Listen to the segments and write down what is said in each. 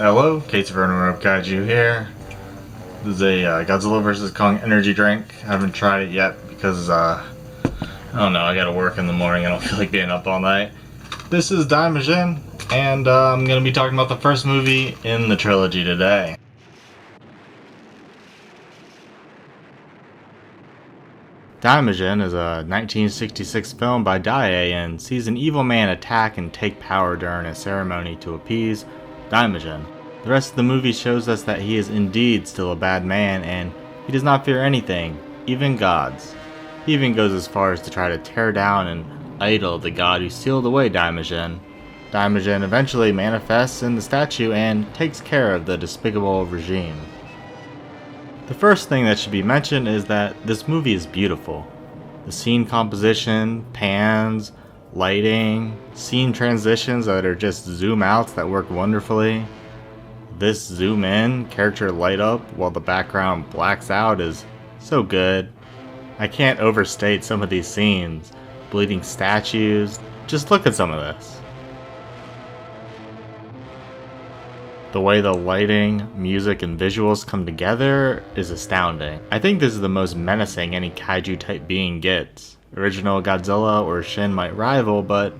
Hello, Casey from interwebkaiju here. This is a Godzilla vs. Kong energy drink. I haven't tried it yet because, I don't know, I gotta work in the morning. I don't feel like being up all night. This is Daimajin, and I'm gonna be talking about the first movie in the trilogy today. Daimajin is a 1966 film by Daiei and sees an evil man attack and take power during a ceremony to appease Daimajin. The rest of the movie shows us that he is indeed still a bad man and he does not fear anything, even gods. He even goes as far as to try to tear down and idol the god who sealed away Daimajin. Daimajin eventually manifests in the statue and takes care of the despicable regime. The first thing that should be mentioned is that this movie is beautiful. The scene composition, pans, lighting, scene transitions that are just zoom outs that work wonderfully. This zoom in, character light up while the background blacks out is so good. I can't overstate some of these scenes. Bleeding statues, just look at some of this. The way the lighting, music, and visuals come together is astounding. I think this is the most menacing any kaiju type being gets. Original Godzilla or Shin might rival, but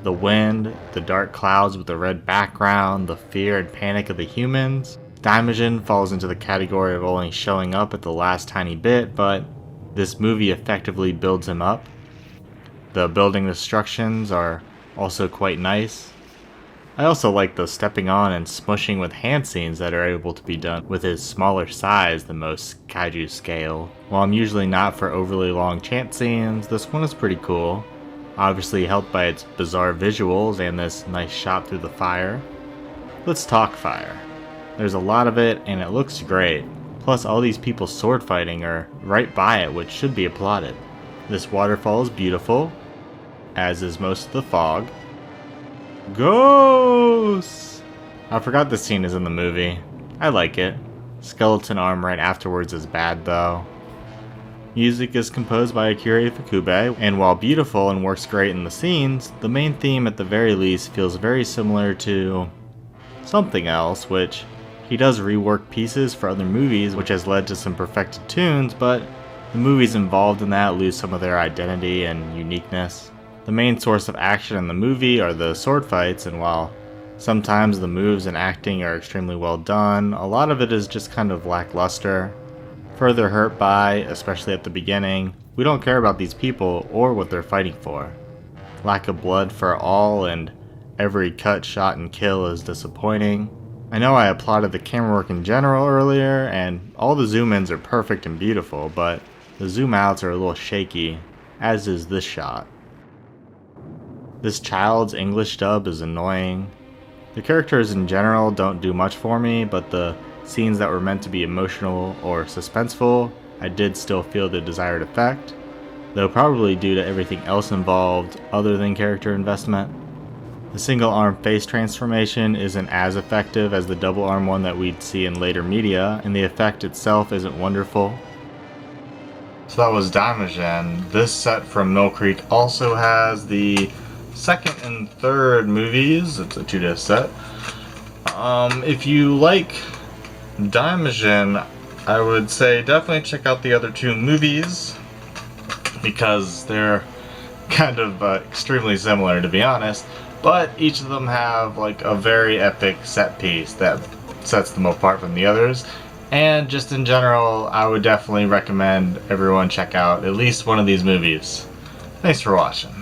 the wind, the dark clouds with the red background, the fear and panic of the humans. Daimajin falls into the category of only showing up at the last tiny bit, but this movie effectively builds him up. The building destructions are also quite nice. I also like the stepping on and smushing with hand scenes that are able to be done with his smaller size than most kaiju scale. While I'm usually not for overly long chant scenes, this one is pretty cool. Obviously helped by its bizarre visuals and this nice shot through the fire. Let's talk fire. There's a lot of it and it looks great. Plus all these people sword fighting are right by it, which should be applauded. This waterfall is beautiful, as is most of the fog. Ghosts! I forgot this scene is in the movie. I like it. Skeleton arm right afterwards is bad though. Music is composed by Akira Ifukube, and while beautiful and works great in the scenes, the main theme at the very least feels very similar to something else, which he does rework pieces for other movies, which has led to some perfected tunes, but the movies involved in that lose some of their identity and uniqueness. The main source of action in the movie are the sword fights, and while sometimes the moves and acting are extremely well done, a lot of it is just kind of lackluster. Further hurt by, especially at the beginning, we don't care about these people or what they're fighting for. Lack of blood for all and every cut, shot, and kill is disappointing. I know I applauded the camera work in general earlier, and all the zoom-ins are perfect and beautiful, but the zoom-outs are a little shaky, as is this shot. This child's English dub is annoying. The characters in general don't do much for me, but the scenes that were meant to be emotional or suspenseful, I did still feel the desired effect, though probably due to everything else involved other than character investment. The single arm face transformation isn't as effective as the double arm one that we'd see in later media, and the effect itself isn't wonderful. So that was Daimajin. This set from Mill Creek also has the second and third movies. It's a 2-disc set. If you like Daimajin, I would say definitely check out the other two movies because they're kind of extremely similar, to be honest, but each of them have like a very epic set piece that sets them apart from the others. And just in general, I would definitely recommend everyone check out at least one of these movies. Thanks for watching.